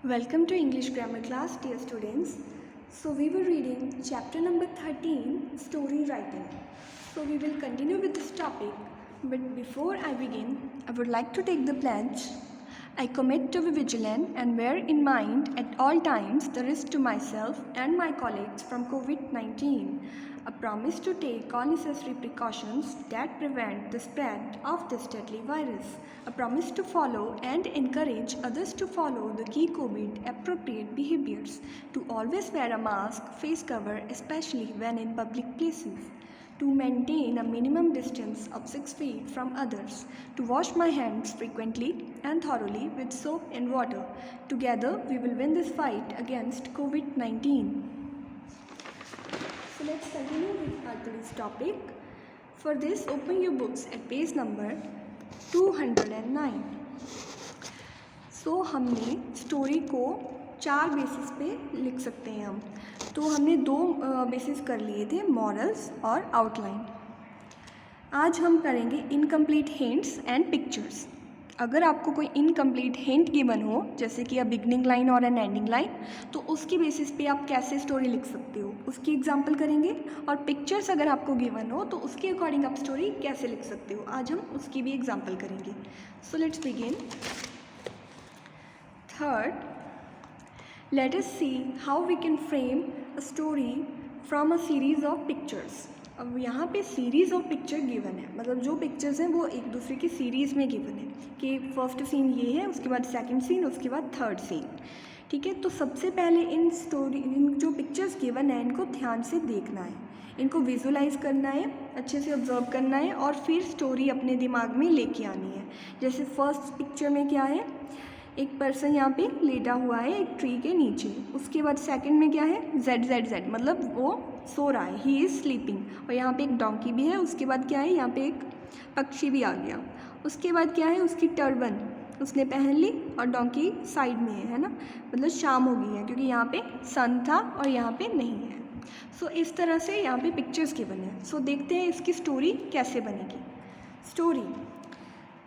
Welcome to English grammar class, dear students. So we were reading chapter number 13, story writing. So we will continue with this topic, but before I begin, I would like to take the pledge. I commit to be vigilant and bear in mind at all times the risk to myself and my colleagues from COVID-19. A promise to take all necessary precautions that prevent the spread of this deadly virus. A promise to follow and encourage others to follow the key COVID appropriate behaviors. To always wear a mask, face cover, especially when in public places. To maintain a minimum distance of 6 feet from others, to wash my hands frequently and thoroughly with soap and water. Together, we will win this fight against COVID-19. So let's continue with our today's topic. For this, open your books at page number 209. So हमने story को 4 basis पे लिख सकते हैं हम. तो हमने 2 basis कर लिए थे, मॉरल्स और आउटलाइन. आज हम करेंगे इनकम्प्लीट हिंट्स एंड पिक्चर्स. अगर आपको कोई इनकम्प्लीट हिंट गिवन हो, जैसे कि अ बिगनिंग लाइन और एन एंडिंग लाइन, तो उसकी बेसिस पे आप कैसे स्टोरी लिख सकते हो उसकी एग्जांपल करेंगे. और पिक्चर्स अगर आपको गिवन हो तो उसके अकॉर्डिंग आप स्टोरी कैसे लिख सकते हो, आज हम उसकी भी एग्जांपल करेंगे. So let's begin. Third, let us see how we can frame a story from a series of pictures. अब यहाँ पे सीरीज़ ऑफ पिक्चर गिवन है, मतलब जो पिक्चर्स हैं वो एक दूसरे की सीरीज़ में गिवन है कि फर्स्ट सीन ये है, उसके बाद सेकंड सीन, उसके बाद थर्ड सीन. ठीक है, तो सबसे पहले इन जो पिक्चर्स गिवन है इनको ध्यान से देखना है, इनको विजुलाइज करना है, अच्छे से ऑब्जर्व करना है और फिर स्टोरी अपने दिमाग में लेके आनी है. जैसे फर्स्ट पिक्चर में क्या है, एक पर्सन यहाँ पे लेटा हुआ है एक ट्री के नीचे. उसके बाद सेकंड में क्या है, जेड जेड जेड, मतलब वो सो रहा है, ही इज़ स्लीपिंग. और यहाँ पे एक डोंकी भी है. उसके बाद क्या है, यहाँ पे एक पक्षी भी आ गया. उसके बाद क्या है, उसकी टर्बन उसने पहन ली और डोंकी साइड में है ना, मतलब शाम हो गई है क्योंकि यहाँ पे सन था और यहाँ पे नहीं है. सो इस तरह से यहाँ पे पिक्चर्स के बने हैं. सो देखते हैं इसकी स्टोरी कैसे बनेगी. Story.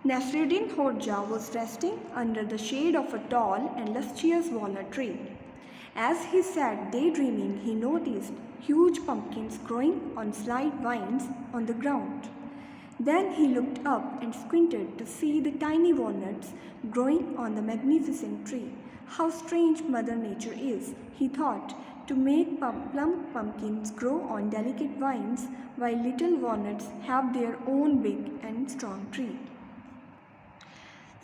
Nasruddin Hodja was resting under the shade of a tall and luscious walnut tree. As he sat daydreaming, he noticed huge pumpkins growing on slight vines on the ground. Then he looked up and squinted to see the tiny walnuts growing on the magnificent tree. How strange Mother Nature is, he thought, to make plump pumpkins grow on delicate vines while little walnuts have their own big and strong tree.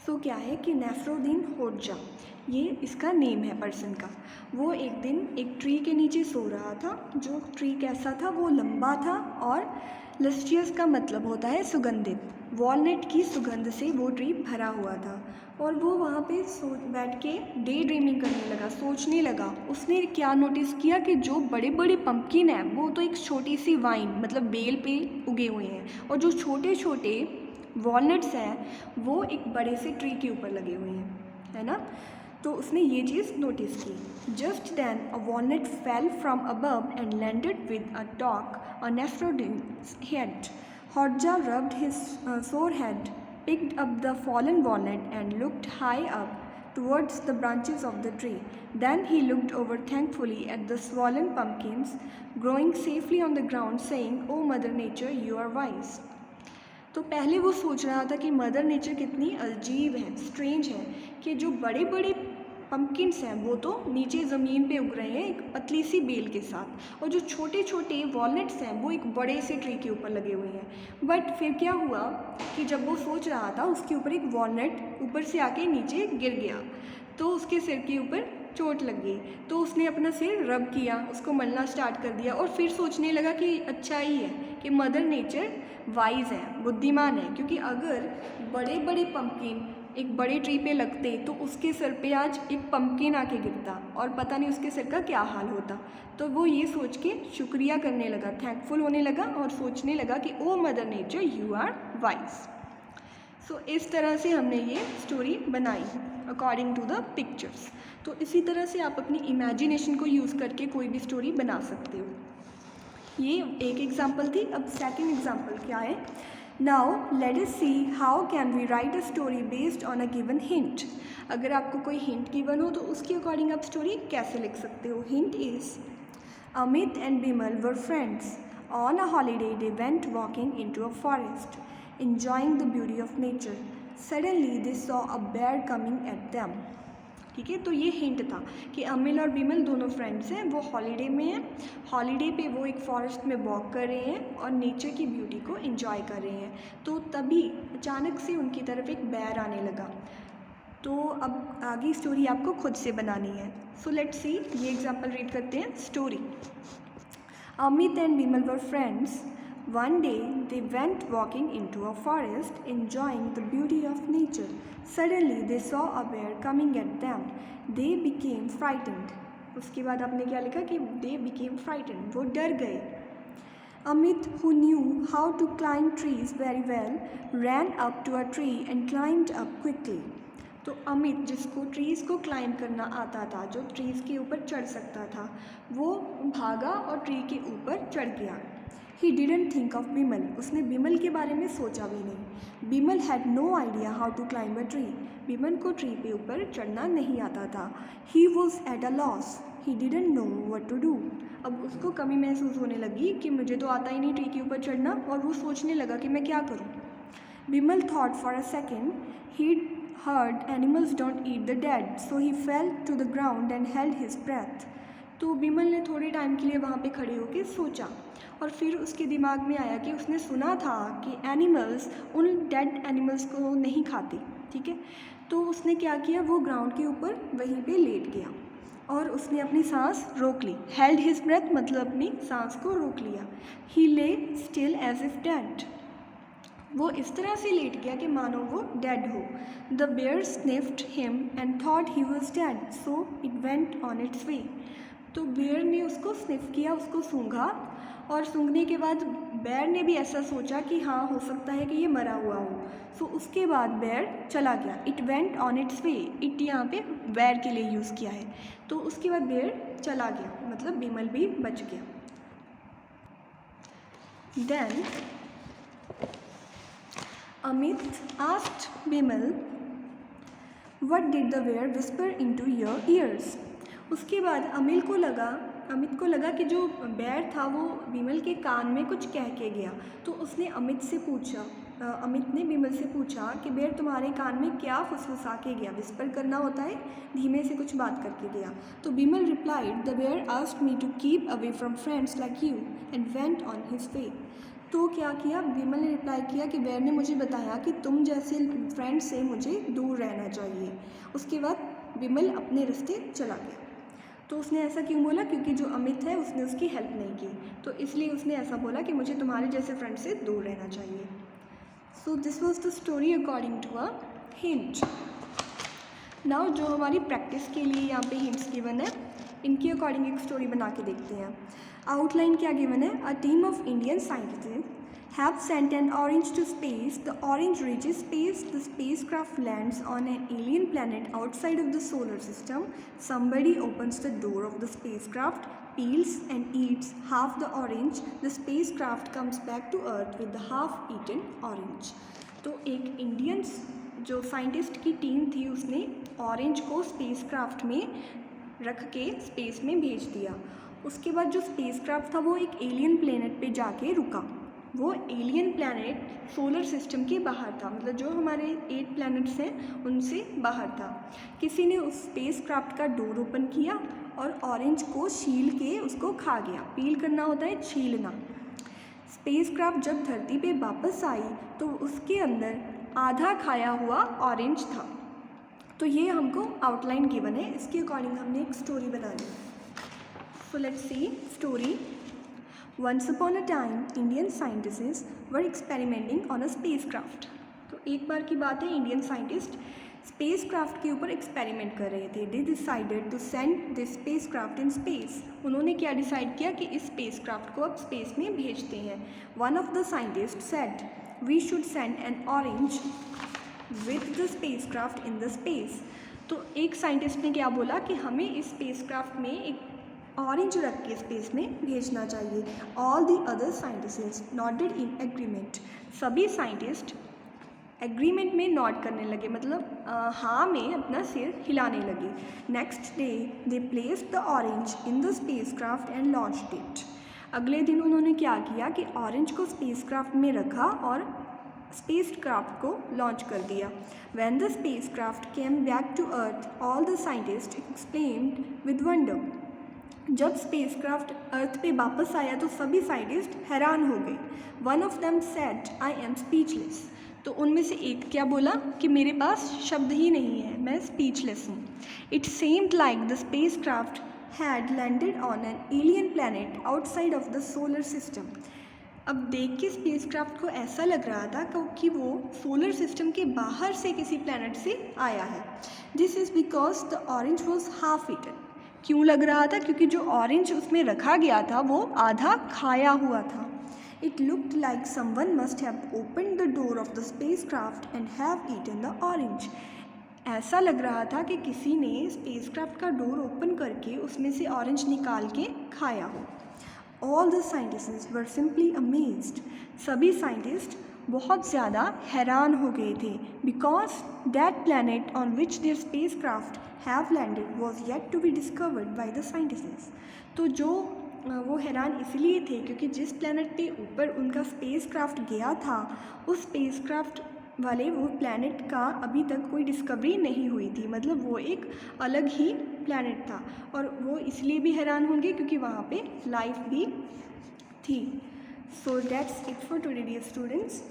तो क्या है कि नसरुद्दीन होडजा, ये इसका name है person का. वो एक दिन एक ट्री के नीचे सो रहा था. जो ट्री कैसा था, वो लंबा था और लस्चियस का मतलब होता है सुगंधित. वॉलनट की सुगंध से वो ट्री भरा हुआ था और वो वहाँ पे बैठ के डे ड्रीमिंग करने लगा, सोचने लगा. उसने क्या नोटिस किया कि जो बड़े बड़े पंपकिन हैं वो तो एक छोटी सी वाइन मतलब बेल पे उगे हुए हैं, और जो छोटे छोटे वॉलनट्स हैं वो एक बड़े से ट्री के ऊपर लगे हुए हैं, है ना. तो उसने ये चीज़ नोटिस की. Just then a walnut fell from above and landed with a tock on Nasruddin's head. Hodja rubbed his forehead, picked up the fallen walnut and looked high up towards the branches of the tree. Then he looked over thankfully at the swollen pumpkins growing safely on the ground, saying, "Oh Mother Nature, you are wise." तो पहले वो सोच रहा था कि mother nature कितनी अजीब है, स्ट्रेंज है, कि जो बड़े बड़े पम्पकिन्स हैं वो तो नीचे ज़मीन पे उग रहे हैं एक पतली सी बेल के साथ, और जो छोटे छोटे वॉलनट्स हैं वो एक बड़े से ट्री के ऊपर लगे हुए हैं. बट फिर क्या हुआ कि जब वो सोच रहा था उसके ऊपर एक वॉलनट ऊपर से आके नीचे गिर गया, तो उसके सिर के ऊपर चोट लग गई. तो उसने अपना सिर रब किया, उसको मलना स्टार्ट कर दिया और फिर सोचने लगा कि अच्छा ही है कि मदर नेचर वाइज है, बुद्धिमान है, क्योंकि अगर बड़े बड़े पंपकिन एक बड़े ट्री पे लगते तो उसके सर पे आज एक पंपकिन आके गिरता और पता नहीं उसके सर का क्या हाल होता. तो वो ये सोच के शुक्रिया करने लगा, थैंकफुल होने लगा और सोचने लगा कि oh Mother Nature you are wise. So इस तरह से हमने ये स्टोरी बनाई अकॉर्डिंग टू द पिक्चर्स. तो इसी तरह से आप अपनी इमेजिनेशन को यूज़ करके कोई भी स्टोरी बना सकते हो. ये एक एग्जांपल थी. अब सेकंड एग्जांपल क्या है, now let us see how can we write a story based on a given hint. अगर आपको कोई हिंट गिवन हो तो उसके अकॉर्डिंग आप स्टोरी कैसे लिख सकते हो। Hint is Amit and Bimal were friends on a holiday they went walking into a forest enjoying the beauty of nature. Suddenly they saw a bear coming at them. ठीक है, तो ये हिंट था कि अमिल और बिमल दोनों फ्रेंड्स हैं, वो हॉलीडे में हैं, हॉलीडे पे वो एक फॉरेस्ट में वॉक कर रहे हैं और नेचर की ब्यूटी को एंजॉय कर रहे हैं। तो तभी अचानक से उनकी तरफ एक बेर आने लगा। तो अब आगे स्टोरी आपको खुद से बनानी है। सो लेट्स सी, ये एग्जाम्पल रीड करते हैं। Story, Amit and Bimal were friends. One day they went walking into a forest, enjoying the beauty of nature. Suddenly they saw a bear coming at them. They became frightened. उसके बाद आपने क्या लिखा कि they became frightened, वो डर गए। Amit, who knew how to climb trees very well, ran up to a tree and climbed up quickly. तो अमित, जिसको ट्रीज़ को क्लाइंब करना आता था, जो ट्रीज़ के ऊपर चढ़ सकता था, वो भागा और ट्री के ऊपर चढ़ गया। He didn't think of Bimal. उसने बिमल के बारे में सोचा भी नहीं। Bimal had no idea how to climb a tree. Bimal को ट्री पे ऊपर चढ़ना नहीं आता था। He was at a loss. He didn't know what to do. अब उसको कमी महसूस होने लगी कि मुझे तो आता ही नहीं ट्री के ऊपर चढ़ना, और वो सोचने लगा कि मैं क्या करूँ। Bimal thought for a second. He'd heard animals don't eat the dead, so he fell to the ground and held his breath. तो बिमल ने थोड़े टाइम के लिए वहाँ पे खड़े होकर सोचा, और फिर उसके दिमाग में आया कि उसने सुना था कि एनिमल्स उन डेड एनिमल्स को नहीं खाते। ठीक है, तो उसने क्या किया, वो ग्राउंड के ऊपर वहीं पे लेट गया और उसने अपनी सांस रोक ली। हेल्ड हिज ब्रेथ मतलब अपनी सांस को रोक लिया। ही ले स्टिल एज इफ डेड, वो इस तरह से लेट गया कि मानो वो डेड हो। The bear sniffed him and thought he was dead, so it went on its way. तो बेयर ने उसको स्निफ किया, उसको सूंघा, और सूंघने के बाद बेयर ने भी ऐसा सोचा कि हाँ, हो सकता है कि ये मरा हुआ हो। सो उसके बाद बेयर चला गया। It went on its way, it यहाँ पे बेयर के लिए यूज़ किया है। तो उसके बाद बेयर चला गया, मतलब बिमल भी बच गया। Then Amit asked Bimal, what did the bear whisper into your ears. उसके बाद अमित को लगा कि जो बेयर था वो बिमल के कान में कुछ कह के गया। तो उसने अमित ने बिमल से पूछा कि बेयर तुम्हारे कान में क्या फुसफुसा के गया। विस्पर करना होता है धीमे से कुछ बात करके गया। तो Bimal replied, the bear asked me to keep away from friends like you and went on his way. तो क्या किया, बिमल ने रिप्लाई किया कि बेयर ने मुझे बताया कि तुम जैसे फ्रेंड से मुझे दूर रहना चाहिए। उसके बाद बिमल अपने रास्ते चला गया। तो उसने ऐसा क्यों बोला, क्योंकि जो अमित है उसने उसकी हेल्प नहीं की, तो इसलिए उसने ऐसा बोला कि मुझे तुम्हारे जैसे फ्रेंड से दूर रहना चाहिए। So this was the story according to a hint. Now जो हमारी प्रैक्टिस के लिए यहाँ पे हिंट्स गिवन है, इनके अकॉर्डिंग एक स्टोरी बना के देखते हैं। आउटलाइन क्या गिवन है, a team of Indian scientist have sent an orange to space. The orange reaches space. The spacecraft lands on an alien planet outside of the solar system. Somebody opens the door of the spacecraft, peels and eats half the orange. The spacecraft comes back to Earth with the half-eaten orange. तो एक Indian जो scientist की team थी, उसने orange को spacecraft में रख के स्पेस में भेज दिया। उसके बाद जो स्पेसक्राफ्ट था वो एक एलियन प्लेनेट पे जाके रुका। वो एलियन प्लैनेट सोलर सिस्टम के बाहर था, मतलब जो हमारे 8 प्लैनेट्स हैं उनसे बाहर था। किसी ने उस स्पेसक्राफ्ट का डोर ओपन किया और ऑरेंज को छील के उसको खा गया। पील करना होता है छीलना। स्पेसक्राफ्ट जब धरती पे वापस आई तो उसके अंदर आधा खाया हुआ ऑरेंज था। तो ये हमको आउटलाइन गिवन है, इसके अकॉर्डिंग हमने एक स्टोरी बनानी। So let's see story. Once upon a time, Indian scientists were experimenting on a spacecraft. तो एक बार की बात है, इंडियन साइंटिस्ट स्पेसक्राफ्ट के ऊपर एक्सपेरिमेंट कर रहे थे। They decided to send this spacecraft in space. उन्होंने क्या डिसाइड किया कि इस स्पेसक्राफ्ट को अब स्पेस में भेजते हैं। One of the scientists said, "We should send an orange with the spacecraft in the space." तो एक साइंटिस्ट ने क्या बोला कि हमें इस स्पेसक्राफ्ट में एक ऑरेंज रख के स्पेस में भेजना चाहिए। All the other scientists noted in agreement. सभी साइंटिस्ट एग्रीमेंट में नोट करने लगे, मतलब हाँ में अपना सिर हिलाने लगे। Next day they placed the orange in the spacecraft and launched it. अगले दिन उन्होंने क्या किया कि ऑरेंज को स्पेसक्राफ्ट में रखा और स्पेसक्राफ्ट को लॉन्च कर दिया। When the spacecraft came back to earth all the scientist explained with wonder. जब स्पेसक्राफ्ट अर्थ पे वापस आया तो सभी साइंटिस्ट हैरान हो गए। One of them said I am speechless. तो उनमें से एक क्या बोला कि मेरे पास शब्द ही नहीं है, मैं स्पीचलेस हूँ। It सेम्ड like the spacecraft had landed on an alien planet outside of the solar system. अब देख के स्पेसक्राफ्ट को ऐसा लग रहा था कि वो सोलर सिस्टम के बाहर से किसी प्लैनेट से आया है। This is because the orange was half eaten. क्यों लग रहा था? क्योंकि जो ऑरेंज उसमें रखा गया था वो आधा खाया हुआ था। It looked like someone must have opened the door of the spacecraft and have eaten the orange. ऐसा लग रहा था कि किसी ने स्पेसक्राफ्ट का डोर ओपन करके उसमें से ऑरेंज निकाल के खाया हो। All the scientists were simply amazed. सभी साइंटिस्ट बहुत ज़्यादा हैरान हो गए थे because that planet on which their spacecraft have landed was yet to be discovered by the scientists. तो जो वो हैरान इसलिए थे क्योंकि जिस प्लैनेट पे ऊपर उनका स्पेसक्राफ्ट गया था उस स्पेसक्राफ्ट वाले वो प्लैनेट का अभी तक कोई डिस्कवरी नहीं हुई थी, मतलब वो एक अलग ही प्लैनेट था और वो इसलिए भी हैरान होंगे क्योंकि वहाँ पे लाइफ भी थी। So that's it for today dear students.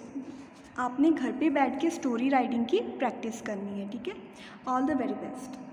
आपने घर पे बैठ के स्टोरी राइटिंग की प्रैक्टिस करनी है, ठीक है। All the very best.